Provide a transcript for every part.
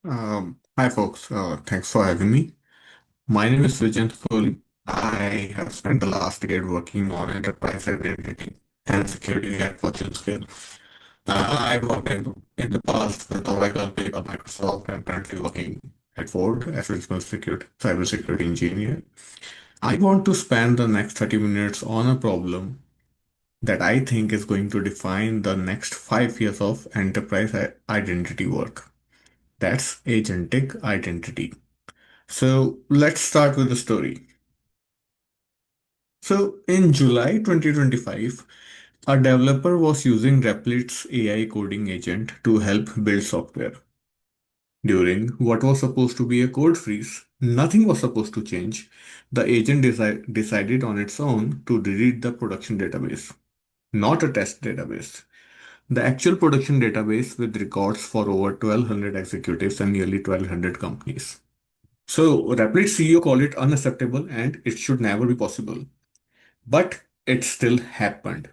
Hi folks, thanks for having me. My name is Vijayent. I have spent the last decade working on enterprise identity and security at Fortune scale. I worked in the past with Oracle, PayPal, Microsoft, and currently working at Ford as a principal cybersecurity engineer. I want to spend the next 30 minutes on a problem that I think is going to define the next 5 years of enterprise identity work. That's agentic identity. So let's start with the story. So in July 2025, a developer was using Replit's AI coding agent to help build software. During what was supposed to be a code freeze, nothing was supposed to change. The agent decided on its own to delete the production database, not a test database. The actual production database with records for over 1200 executives and nearly 1200 companies. So Rapid CEO called it unacceptable and it should never be possible. But it still happened.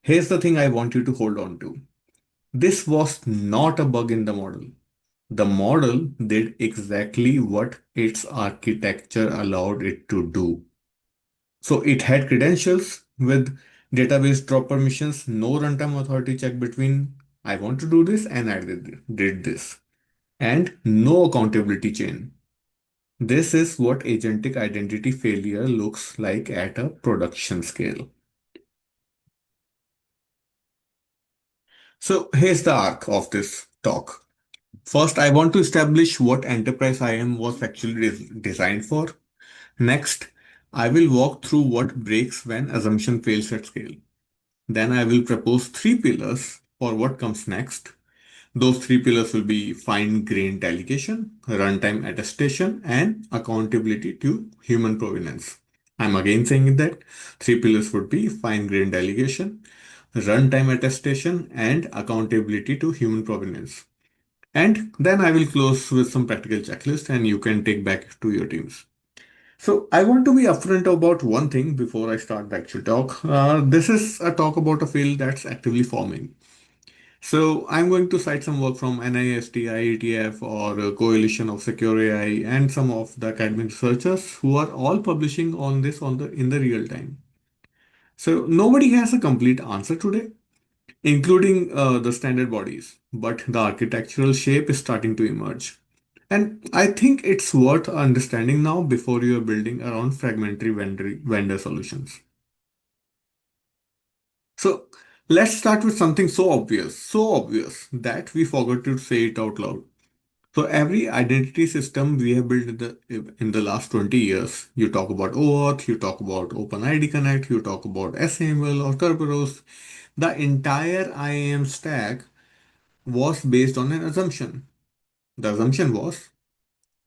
Here's the thing I want you to hold on to. This was not a bug in the model. The model did exactly what its architecture allowed it to do. So it had credentials with database drop permissions, no runtime authority check between I want to do this and did this, and no accountability chain. This is what agentic identity failure looks like at a production scale. So here's the arc of this talk. First, I want to establish what enterprise IAM was actually designed for. Next, I will walk through what breaks when assumption fails at scale. Then I will propose three pillars for what comes next. Those three pillars will be fine-grained delegation, runtime attestation, and accountability to human provenance. I'm again saying that three pillars would be fine-grained delegation, runtime attestation, and accountability to human provenance. And then I will close with some practical checklist and you can take back to your teams. So I want to be upfront about one thing before I start the actual talk. This is a talk about a field that's actively forming. So I'm going to cite some work from NIST, IETF, or a Coalition of Secure AI, and some of the academic researchers who are all publishing on this on the in the real time. So nobody has a complete answer today, including the standard bodies, but the architectural shape is starting to emerge. And I think it's worth understanding now before you are building around fragmentary vendor solutions. So let's start with something so obvious that we forgot to say it out loud. So every identity system we have built in the last 20 years, you talk about OAuth, you talk about OpenID Connect, you talk about SAML or Kerberos, the entire IAM stack was based on an assumption. The assumption was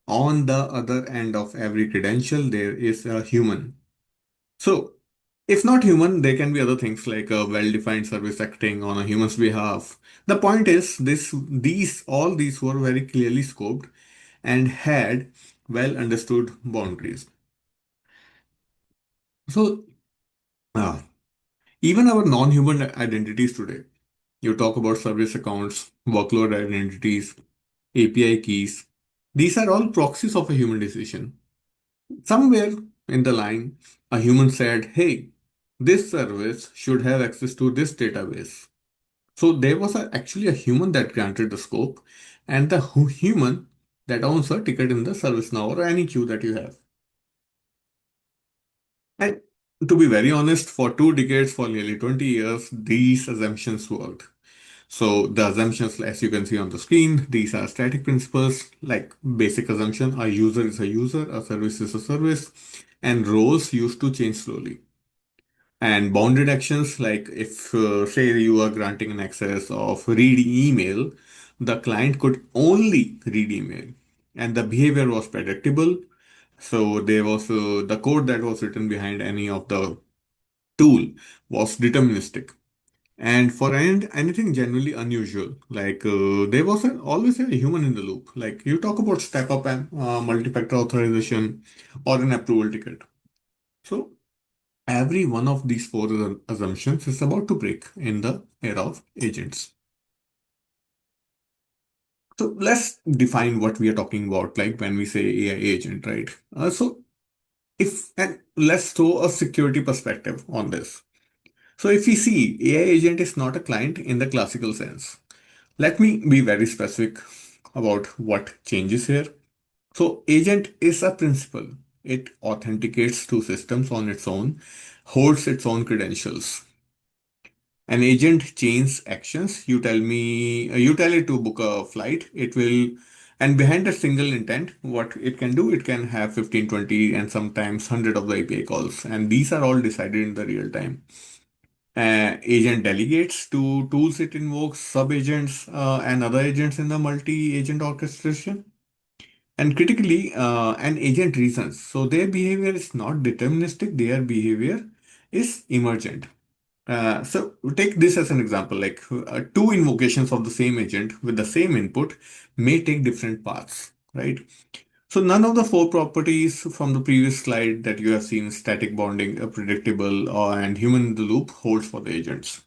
on the other end of every credential, there is a human. So, if not human, there can be other things like a well-defined service acting on a human's behalf. The point is, all these were very clearly scoped and had well understood boundaries. So, uh, even our non-human identities today, you talk about service accounts, workload identities, API keys. These are all proxies of a human decision. Somewhere in the line, a human said, hey, this service should have access to this database. So there was actually a human that granted the scope, and the human that owns a ticket in the ServiceNow or any queue that you have. And to be very honest, for 2 decades, for nearly 20 years, these assumptions worked. So the assumptions, as you can see on the screen, these are static principles like basic assumption, a user is a user, a service is a service, and roles used to change slowly. And bounded actions, like if, say, you are granting an access of read email, the client could only read email. And the behavior was predictable. So there was the code that was written behind any of the tool was deterministic. And for anything genuinely unusual, like there was always a human in the loop. Like you talk about step up and multi-factor authorization or an approval ticket. So every one of these four assumptions is about to break in the era of agents. So let's define what we are talking about, like when we say AI agent, right? So if and let's throw a security perspective on this. So if we see AI agent is not a client in the classical sense. Let me be very specific about what changes here. So agent is a principal. It authenticates to systems on its own, holds its own credentials. An agent chains actions. You tell it to book a flight. It will, and behind a single intent, what it can do, it can have 15, 20, and sometimes 100 of the API calls. And these are all decided in the real time. Agent delegates to tools it invokes, sub-agents and other agents in the multi-agent orchestration. And critically, an agent reasons. So their behavior is not deterministic, their behavior is emergent. So take this as an example, like two invocations of the same agent with the same input may take different paths, right? So none of the four properties from the previous slide that you have seen, static bonding, predictable, and human in the loop, holds for the agents.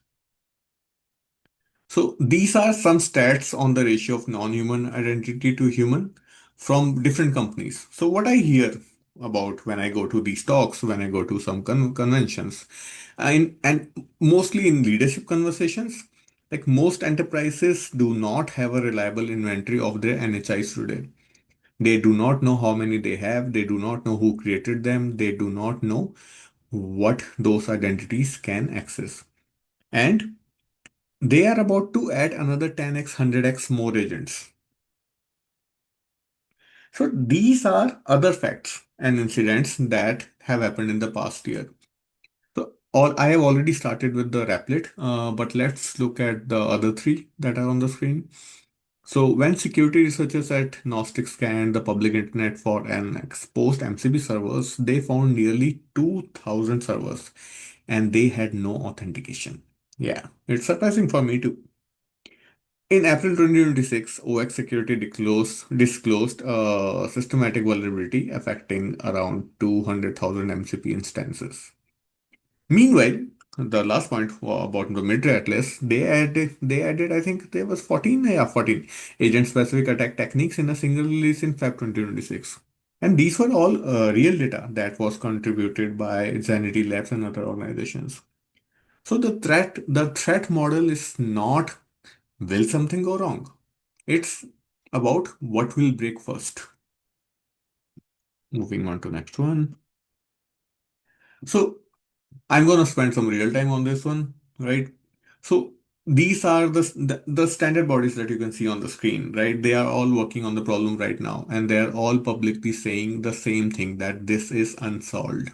So these are some stats on the ratio of non-human identity to human from different companies. So what I hear about when I go to these talks, when I go to some conventions, and mostly in leadership conversations, like most enterprises do not have a reliable inventory of their NHIs today. They do not know how many they have. They do not know who created them. They do not know what those identities can access. And they are about to add another 10x, 100x more agents. So these are other facts and incidents that have happened in the past year. So all I have already started with the Replit, but let's look at the other three that are on the screen. So when security researchers at Gnostic scanned the public internet for an exposed MCP servers, they found nearly 2,000 servers and they had no authentication. Yeah, it's surprising for me too. In April 2026, OX Security disclosed a systematic vulnerability affecting around 200,000 MCP instances. Meanwhile, the last point about the military atlas, they added, I think there was 14, yeah, 14 agent-specific attack techniques in a single release in Feb 2026. And these were all real data that was contributed by Zanity Labs and other organizations. So the threat model is not will something go wrong? It's about what will break first. Moving on to next one. So I'm gonna spend some real time on this one, right? So these are the standard bodies that you can see on the screen, right? They are all working on the problem right now, and they are all publicly saying the same thing that this is unsolved.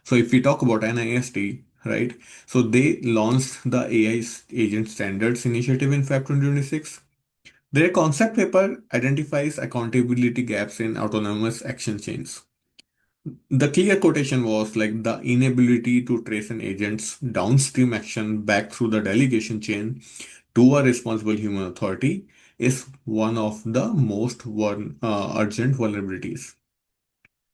So if we talk about NIST, right? So they launched the AI agent standards initiative in Feb 2026. Their concept paper identifies accountability gaps in autonomous action chains. The clear quotation was like the inability to trace an agent's downstream action back through the delegation chain to a responsible human authority is one of the most urgent vulnerabilities.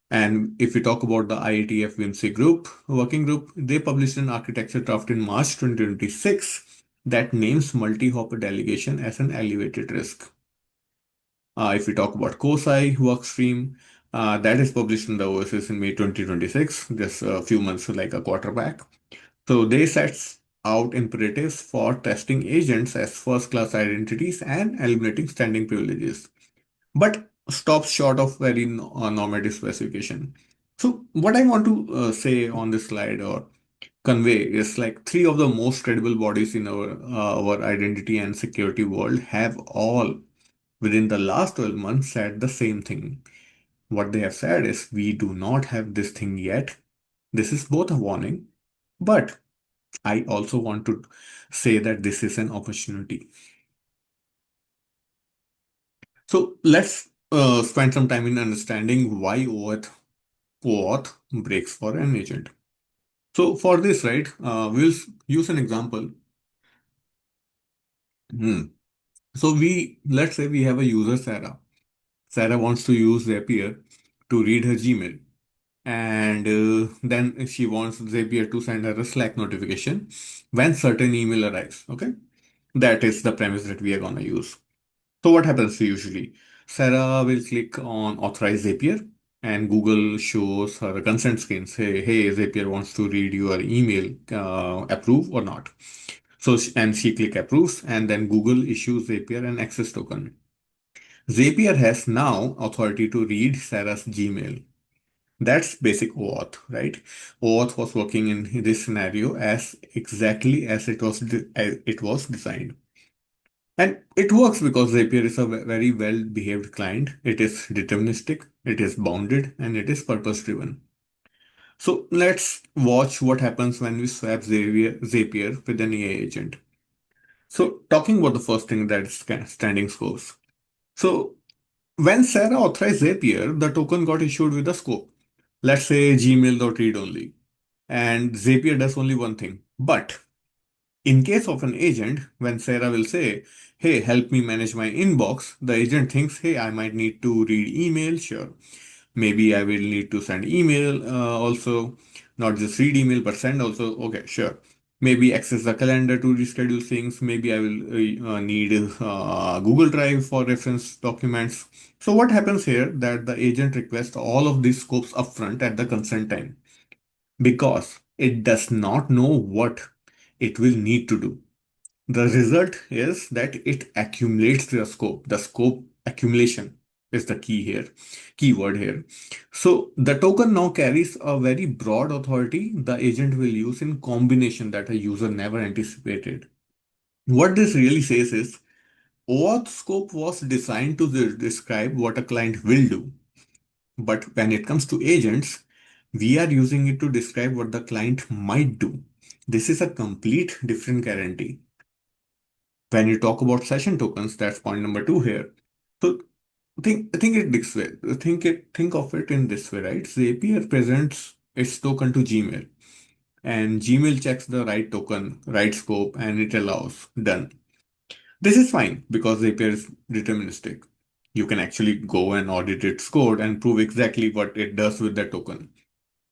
And if we talk about the IETF WIMSI group, working group, they published an architecture draft in March 2026 that names multi-hop delegation as an elevated risk. If we talk about COSI workstream, that is published in the OSS in May 2026, just a few months, like a quarter back. So they sets out imperatives for testing agents as first-class identities and eliminating standing privileges, but stops short of very normative specification. So what I want to say on this slide or convey is like three of the most credible bodies in our identity and security world have all within the last 12 months said the same thing. What they have said is, we do not have this thing yet. This is both a warning, but I also want to say that this is an opportunity. So let's spend some time in understanding why OAuth breaks for an agent. So for this, right, we'll use an example. Hmm. So let's say we have a user, Sarah. Sarah wants to use Zapier to read her Gmail. And then she wants Zapier to send her a Slack notification when certain email arrives. Okay, that is the premise that we are gonna use. So what happens usually? Sarah will click on authorized Zapier and Google shows her a consent screen. Say, hey, Zapier wants to read your email, approve or not. And she click approves and then Google issues Zapier an access token. Zapier has now authority to read Sarah's Gmail. That's basic OAuth, right? OAuth was working in this scenario as exactly as it was designed. And it works because Zapier is a very well behaved client. It is deterministic, it is bounded, and it is purpose driven. So let's watch what happens when we swap Zapier with an AI agent. So, talking about the first thing, that is standing scopes. So, when Sarah authorized Zapier, the token got issued with a scope. Let's say Gmail.read only. And Zapier does only one thing. But in case of an agent, when Sarah will say, hey, help me manage my inbox, the agent thinks, hey, I might need to read email, sure. Maybe I will need to send email also, not just read email, but send also. Okay, sure. Maybe access the calendar to reschedule things. Maybe I will need Google Drive for reference documents. So what happens here that the agent requests all of these scopes upfront at the consent time because it does not know what it will need to do. The result is that it accumulates the scope. The scope accumulation is the keyword here. So the token now carries a very broad authority the agent will use in combination that a user never anticipated. What this really says is OAuth scope was designed to describe what a client will do. But when it comes to agents, we are using it to describe what the client might do. This is a complete different guarantee. When you talk about session tokens, that's point number two here. So think it this way. Think of it in this way, right? Zapier presents its token to Gmail, and Gmail checks the right token, right scope, and it allows done. This is fine because Zapier is deterministic. You can actually go and audit its code and prove exactly what it does with that token.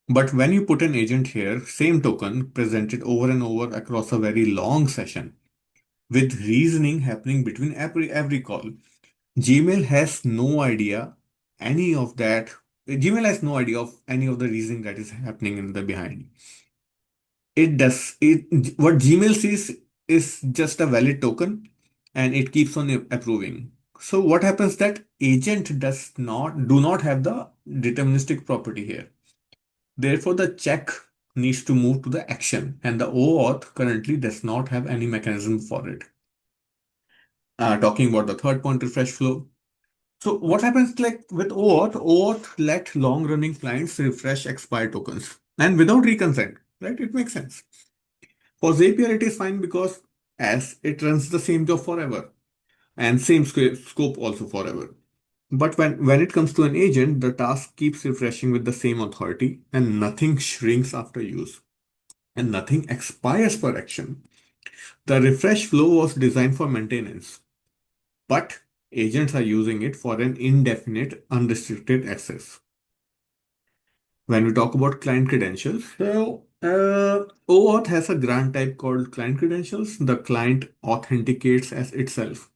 But when you put an agent here, same token presented over and over across a very long session with reasoning happening between every call. Gmail has no idea any of that. Gmail has no idea of any of the reasoning that is happening in the behind. It does it what Gmail sees is just a valid token and it keeps on approving. So what happens that agent do not have the deterministic property here. Therefore, the check needs to move to the action, and the OAuth currently does not have any mechanism for it. Talking about the third point, refresh flow. So what happens like with OAuth? OAuth let long-running clients refresh expired tokens and without reconsent, right? It makes sense. For Zapier, it is fine because as it runs the same job forever and same scope also forever. But when it comes to an agent, the task keeps refreshing with the same authority and nothing shrinks after use and nothing expires per action. The refresh flow was designed for maintenance, but agents are using it for an indefinite, unrestricted access. When we talk about client credentials, so OAuth has a grant type called client credentials. The client authenticates as itself,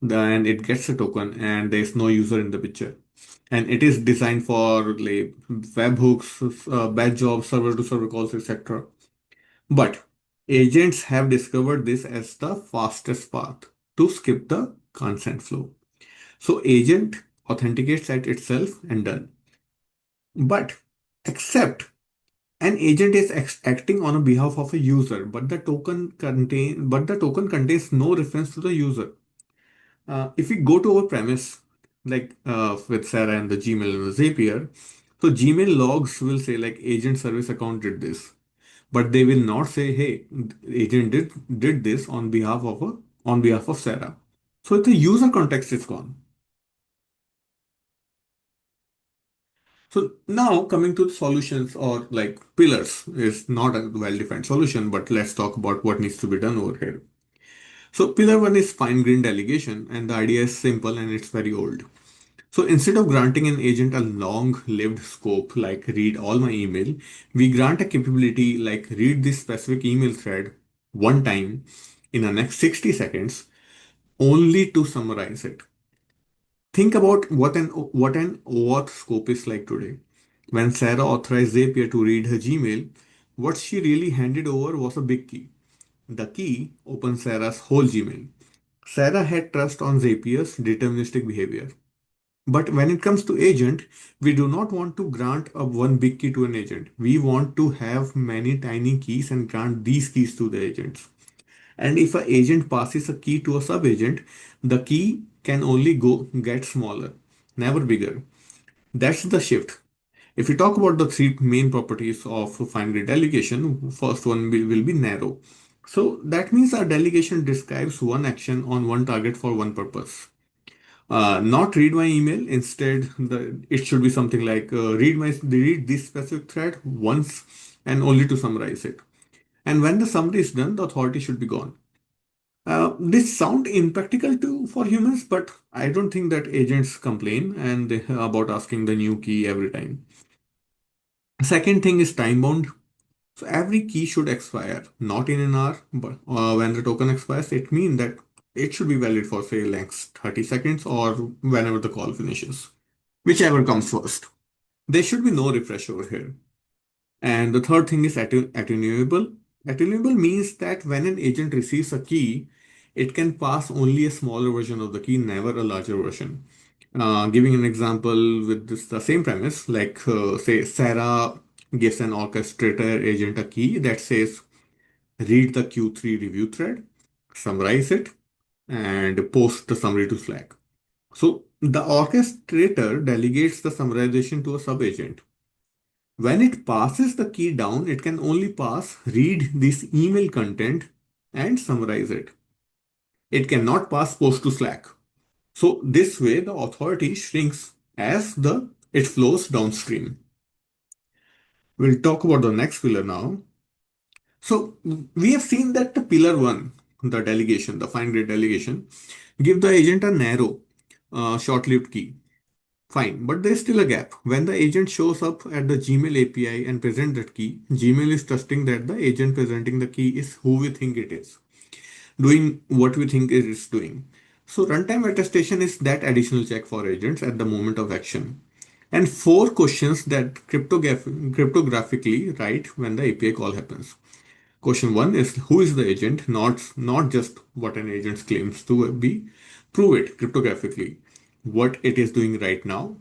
then it gets a token, and there is no user in the picture. And it is designed for like webhooks, batch jobs, server to server calls, etc. But agents have discovered this as the fastest path to skip the consent flow. So agent authenticates at itself and done. But except an agent is acting on behalf of a user, but the token contains no reference to the user. If we go to our premise, like with Sarah and the Gmail and the Zapier, so Gmail logs will say like agent service account did this, but they will not say, hey, agent did this on behalf of Sarah. So the user context is gone. So now coming to the solutions or like pillars is not a well-defined solution, but let's talk about what needs to be done over here. So pillar one is fine-grained delegation, and the idea is simple and it's very old. So instead of granting an agent a long-lived scope like read all my email, we grant a capability like read this specific email thread one time in the next 60 seconds. only to summarize it. Think about what an OAuth scope is like today. When Sarah authorized Zapier to read her Gmail, what she really handed over was a big key. The key opened Sarah's whole Gmail. Sarah had trust on Zapier's deterministic behavior. But when it comes to agent, we do not want to grant a one big key to an agent. We want to have many tiny keys and grant these keys to the agents. And if an agent passes a key to a sub-agent, the key can only go get smaller, never bigger. That's the shift. If we talk about the three main properties of finite delegation, first one will be narrow. So that means our delegation describes one action on one target for one purpose. Not read my email. Instead, it should be something like read this specific thread once and only to summarize it. And when the summary is done, the authority should be gone. This sound impractical to for humans, but I don't think that agents complain about asking the new key every time. Second thing is time bound. So every key should expire, not in an hour, but when the token expires, it means that it should be valid for say next 30 seconds or whenever the call finishes, whichever comes first. There should be no refresh over here. And the third thing is attenuable. Attenuable means that when an agent receives a key, it can pass only a smaller version of the key, never a larger version. Giving an example with the same premise, like say Sarah gives an orchestrator agent a key that says read the Q3 review thread, summarize it, and post the summary to Slack. So the orchestrator delegates the summarization to a sub-agent. When it passes the key down, it can only pass read this email content and summarize it. It cannot pass post to Slack. So this way the authority shrinks as the it flows downstream. We'll talk about the next pillar now. So we have seen that the pillar one, the delegation, the fine grained delegation, give the agent a narrow, short-lived key. Fine, but there's still a gap. When the agent shows up at the Gmail API and presents that key, Gmail is trusting that the agent presenting the key is who we think it is, doing what we think it is doing. So runtime attestation is that additional check for agents at the moment of action. And four questions that cryptographically write when the API call happens. Question one is who is the agent, not just what an agent claims to be. Prove it cryptographically. What it is doing right now,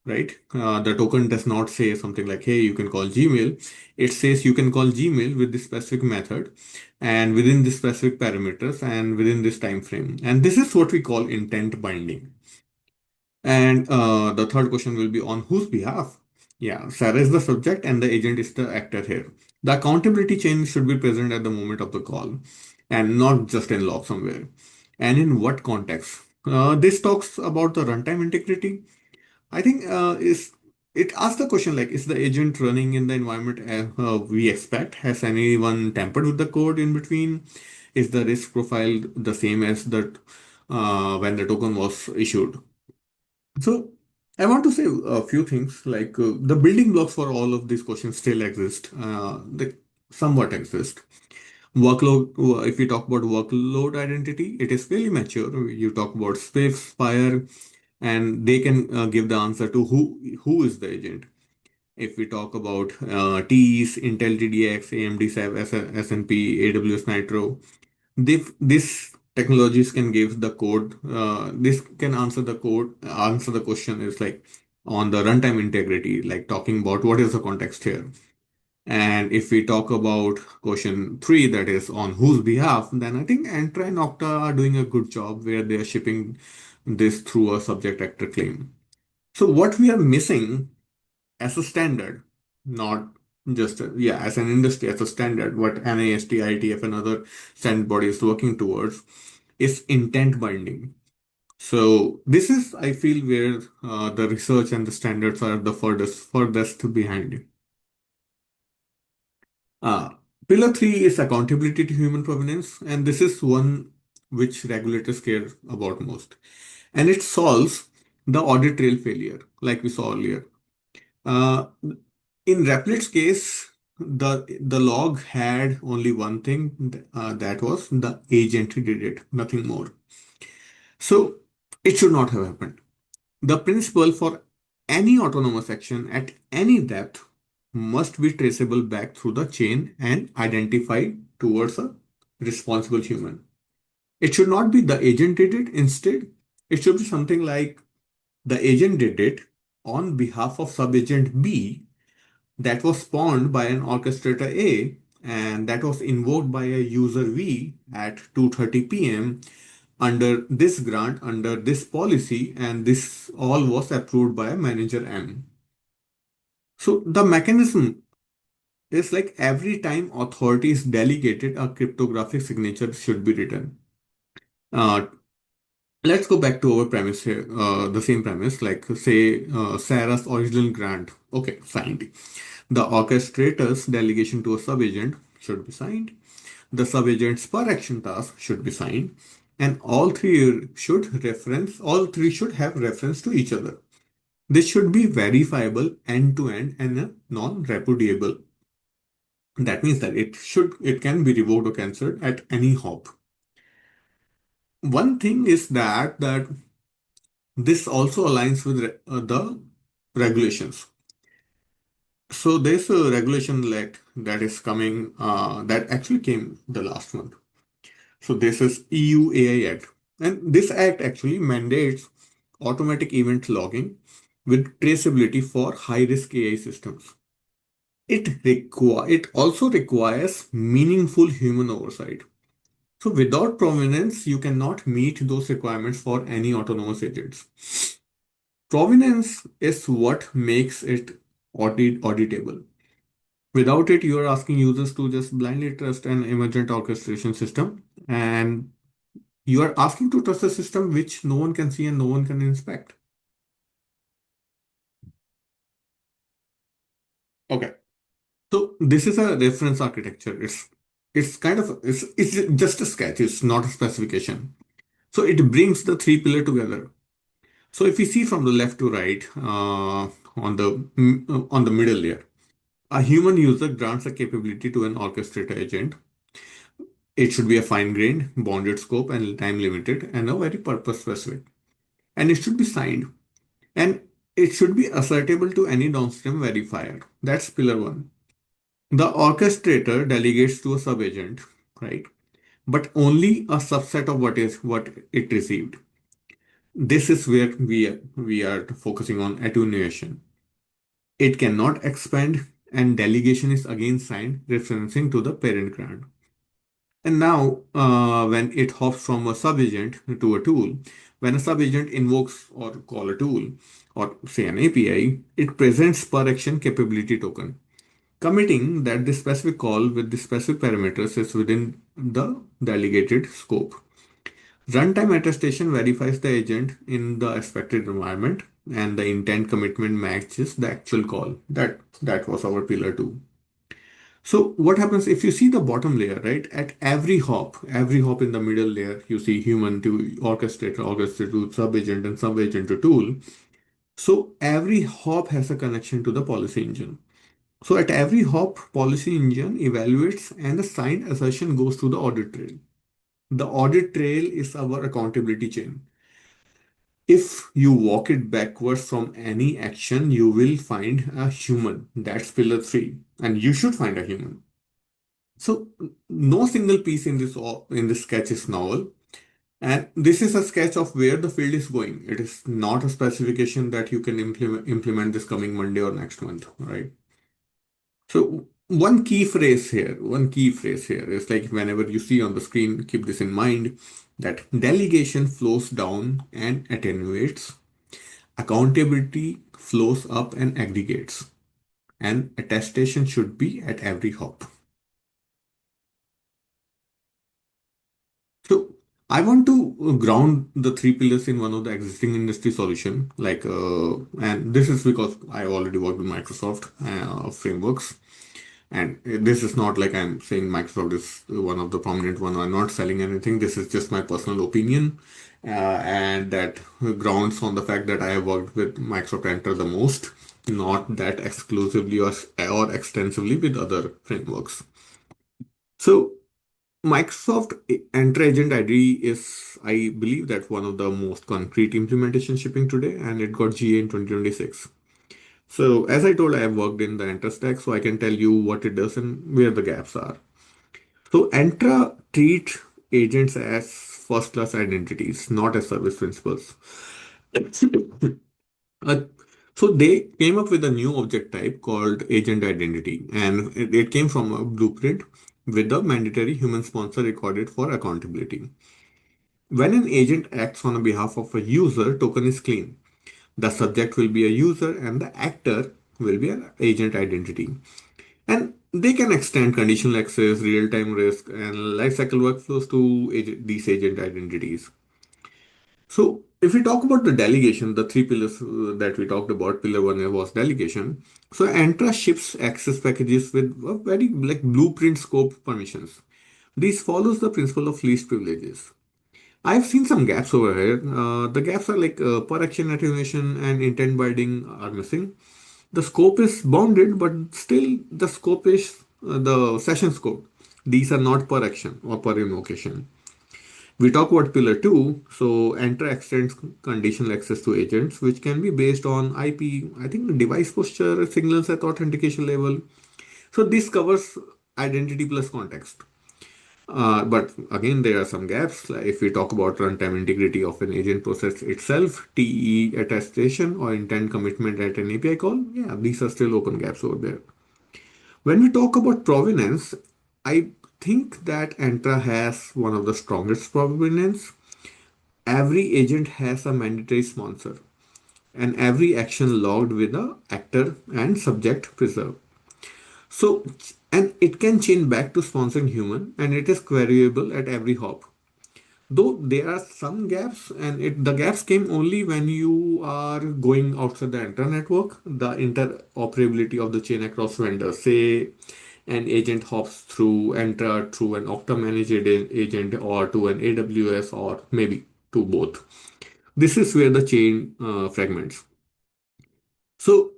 right? The token does not say something like, hey, you can call Gmail. It says you can call Gmail with this specific method and within this specific parameters and within this time frame. And this is what we call intent binding. And the third question will be on whose behalf? Yeah, Sarah is the subject and the agent is the actor here. The accountability chain should be present at the moment of the call and not just in log somewhere. And in what context? This talks about the runtime integrity. I think is it asks the question like, is the agent running in the environment we expect? Has anyone tampered with the code in between? Is the risk profile the same as that when the token was issued? So I want to say a few things like the building blocks for all of these questions still exist. They somewhat exist. Workload, if we talk about workload identity, it is fairly mature. You talk about Swift, Spire, and they can give the answer to who is the agent. If we talk about T's, Intel TDX, AMD SAP, SNP, AWS Nitro, this technologies can give the code. This can answer the code. Answer the question is like on the runtime integrity, like talking about what is the context here. And if we talk about question three, that is on whose behalf, then I think Entra and Okta are doing a good job where they are shipping this through a subject actor claim. So what we are missing as a standard, not just yeah, as an industry, as a standard, what NIST, ITF, and other standard body is working towards is intent binding. So this is, I feel, where the research and the standards are the furthest behind. Uh, Pillar three is accountability to human provenance, and this is one which regulators care about most. And it solves the audit trail failure, like we saw earlier. Uh, in Replic's case, the log had only one thing, that was the agent did it, nothing more. So it should not have happened. The principle for any autonomous action at any depth must be traceable back through the chain and identified towards a responsible human. It should not be the agent did it. Instead, it should be something like the agent did it on behalf of subagent B that was spawned by an orchestrator A and that was invoked by a user V at 2:30 p.m. under this grant, under this policy, and this all was approved by a manager M. So the mechanism is like every time authority is delegated, a cryptographic signature should be written. Uh, let's go back to our premise here, the same premise, like say Sarah's original grant. Okay, signed. The orchestrator's delegation to a subagent should be signed. The subagent's per action task should be signed. And all three should have reference to each other. This should be verifiable end to end and non-repudiable. That means that it can be revoked or cancelled at any hop. One thing is that this also aligns with the regulations. So there's a regulation that is coming that actually came the last month. So this is EU AI Act, and this act actually mandates automatic event logging with traceability for high-risk AI systems. It also requires meaningful human oversight. So without provenance, you cannot meet those requirements for any autonomous agents. Provenance is what makes it auditable. Without it, you are asking users to just blindly trust an emergent orchestration system, and you are asking to trust a system which no one can see and no one can inspect. Okay, so this is a reference architecture. It's just a sketch. It's not a specification. So it brings the three pillar together. So if we see from the left to right on the middle layer, a human user grants a capability to an orchestrator agent. It should be a fine-grained, bounded scope and time-limited and a very purpose-specific. And it should be signed. And it should be assertable to any downstream verifier. That's pillar one. The orchestrator delegates to a subagent, right? But only a subset of what it received. This is where we are focusing on attenuation. It cannot expand, and delegation is again signed, referencing to the parent grant. And now, when it hops from a subagent to a tool, when a subagent invokes or call a tool, or say an API, it presents per action capability token, committing that the specific call with the specific parameters is within the delegated scope. Runtime attestation verifies the agent in the expected environment, and the intent commitment matches the actual call. That was our pillar two. So what happens if you see the bottom layer, right? At every hop in the middle layer, you see human to orchestrator, orchestrator to sub-agent, and sub-agent to tool. So every hop has a connection to the policy engine. So at every hop, policy engine evaluates and the signed assertion goes to the audit trail. The audit trail is our accountability chain. If you walk it backwards from any action, you will find a human. That's pillar three. And you should find a human. So no single piece in this sketch is novel, and this is a sketch of where the field is going. It is not a specification that you can implement this coming Monday or next month, right? So one key phrase here is like whenever you see on the screen, keep this in mind that delegation flows down and attenuates, accountability flows up and aggregates, and attestation should be at every hop. So I want to ground the three pillars in one of the existing industry solution, and this is because I already worked with Microsoft frameworks, and this is not like I'm saying Microsoft is one of the prominent one. I'm not selling anything. This is just my personal opinion, and that grounds on the fact that I have worked with Microsoft Enter the most. not that exclusively or extensively with other frameworks. So Microsoft Enter Agent ID is, I believe, that one of the most concrete implementation shipping today, and it got GA in 2026. So as I told, I have worked in the Entra stack, so I can tell you what it does and where the gaps are. So Entra treats agents as first-class identities, not as service principals. Uh, so they came up with a new object type called agent identity, and it came from a blueprint with the mandatory human sponsor recorded for accountability. When an agent acts on behalf of a user, token is clean. The subject will be a user and the actor will be an agent identity. And they can extend conditional access, real-time risk, and lifecycle workflows to these agent identities. So, if we talk about the delegation, the three pillars that we talked about, pillar one was delegation. So, Entra ships access packages with a very like blueprint scope permissions. This follows the principle of least privileges. I've seen some gaps over here. The gaps are like per action attenuation and intent binding are missing. The scope is bounded, but still the scope is the session scope. These are not per action or per invocation. We talk about pillar 2, so enter extends conditional access to agents, which can be based on IP, I think device posture, signals at authentication level. So this covers identity plus context. But again, there are some gaps. Like if we talk about runtime integrity of an agent process itself, TE attestation or intent commitment at an API call, yeah, these are still open gaps over there. When we talk about provenance, I think that Entra has one of the strongest provenance. Every agent has a mandatory sponsor, and every action logged with a actor and subject preserved. So, and it can chain back to sponsoring human, and it is queryable at every hop. Though there are some gaps, and the gaps came only when you are going outside the Entra network, the interoperability of the chain across vendors. Say an agent hops through Entra through an Okta managed agent or to an AWS or maybe to both. This is where the chain fragments. So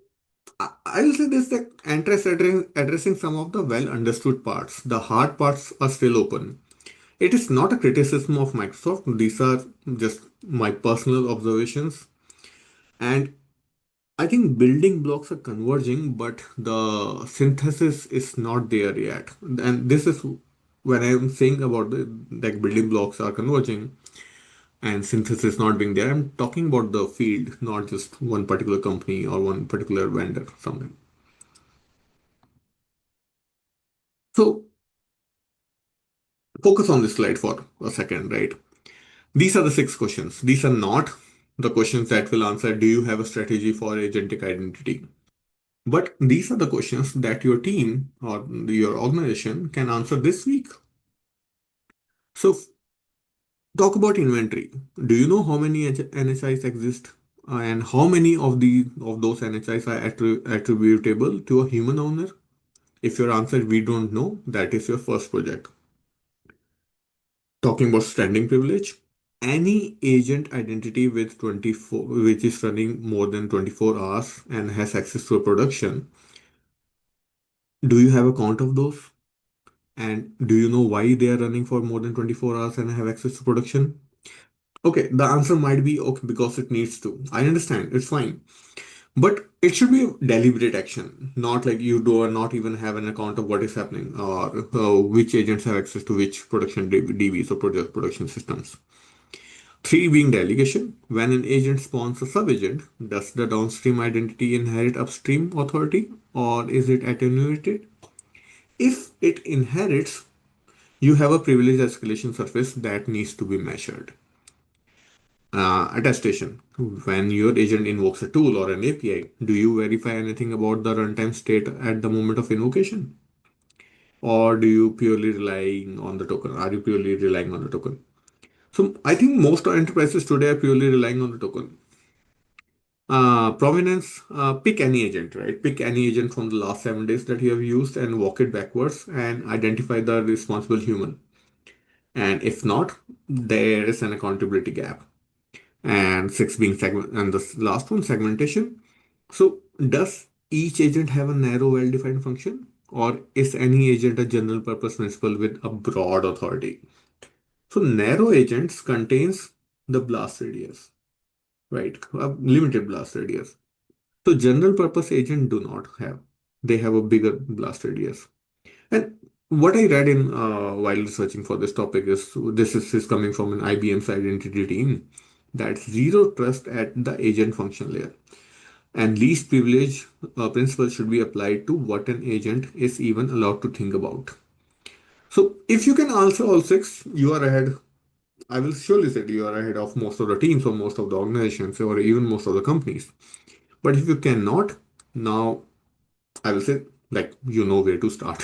I'll say this that Entra is addressing some of the well understood parts. The hard parts are still open. It is not a criticism of Microsoft. These are just my personal observations. And I think building blocks are converging, but the synthesis is not there yet. And this is when I'm saying about the like building blocks are converging and synthesis not being there. I'm talking about the field, not just one particular company or one particular vendor, something. So focus on this slide for a second, right? These are the six questions. These are not the questions that will answer, do you have a strategy for agentic identity? But these are the questions that your team or your organization can answer this week. So talk about inventory. Do you know how many NHIs exist? And how many of those NHIs are attributable to a human owner? If your answer we don't know, that is your first project. Talking about standing privilege, any agent identity with 24 which is running more than 24 hours and has access to a production, do you have a count of those? And do you know why they are running for more than 24 hours and have access to production? Okay, the answer might be okay because it needs to. I understand, it's fine. But it should be a deliberate action, not like you do not even have an account of what is happening or which agents have access to which production DBs or project production systems. Three being delegation. When an agent spawns a sub-agent, does the downstream identity inherit upstream authority or is it attenuated? If it inherits, you have a privilege escalation surface that needs to be measured. Attestation. When your agent invokes a tool or an API, do you verify anything about the runtime state at the moment of invocation? Or do you purely relying on the token? Are you purely relying on the token? So I think most enterprises today are purely relying on the token. Provenance, pick any agent, right? Pick any agent from the last 7 days that you have used and walk it backwards and identify the responsible human. And if not, there is an accountability gap. And six being segment, and the last one, segmentation. So Does each agent have a narrow, well-defined function? Or is any agent a general purpose principle with a broad authority? So narrow agents contains the blast radius, right? A limited blast radius. So general purpose agent do not have. They have a bigger blast radius. And what I read in while researching for this topic is this is coming from an IBM's identity team, that zero trust at the agent function layer and least privilege principle should be applied to what an agent is even allowed to think about. So if you can answer all six, you are ahead. I will surely say you are ahead of most of the teams or most of the organizations or even most of the companies. But if you cannot, now I will say like you know where to start.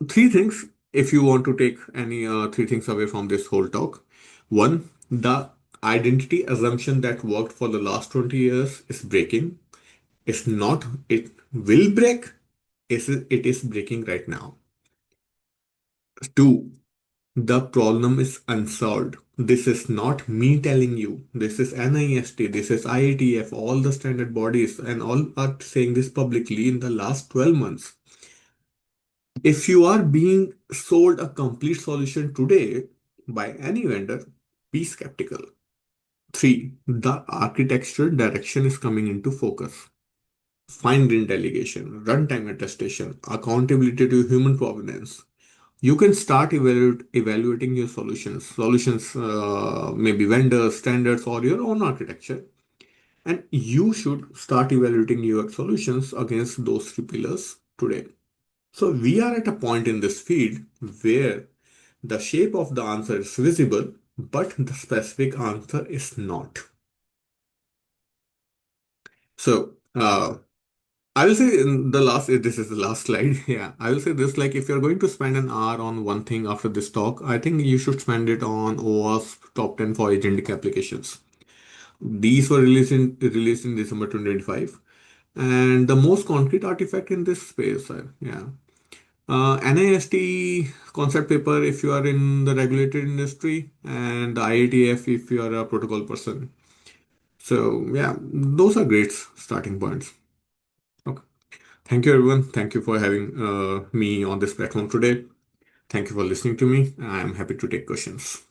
Three things if you want to take any three things away from this whole talk. One, the identity assumption that worked for the last 20 years is breaking. It's not, it will break. It is breaking right now. Two, the problem is unsolved. This is not me telling you. This is NIST, this is IATF, all the standard bodies, and all are saying this publicly in the last 12 months. If you are being sold a complete solution today by any vendor, be skeptical. Three, the architecture direction is coming into focus. Fine grained delegation, runtime attestation, accountability to human provenance. You can start evaluating your solutions, maybe vendors, standards, or your own architecture. And you should start evaluating your solutions against those three pillars today. So we are at a point in this field where the shape of the answer is visible, but the specific answer is not. So I will say in the last, this is the last slide. Yeah, I will say this like if you're going to spend an hour on one thing after this talk, I think you should spend it on OAuth top 10 for agentic applications. These were released in December 2025. And the most concrete artifact in this space, yeah. NIST concept paper if you are in the regulated industry, and the IATF if you are a protocol person. So, yeah, those are great starting points. Okay. Thank you, everyone. Thank you for having me on this platform today. Thank you for listening to me. I'm happy to take questions.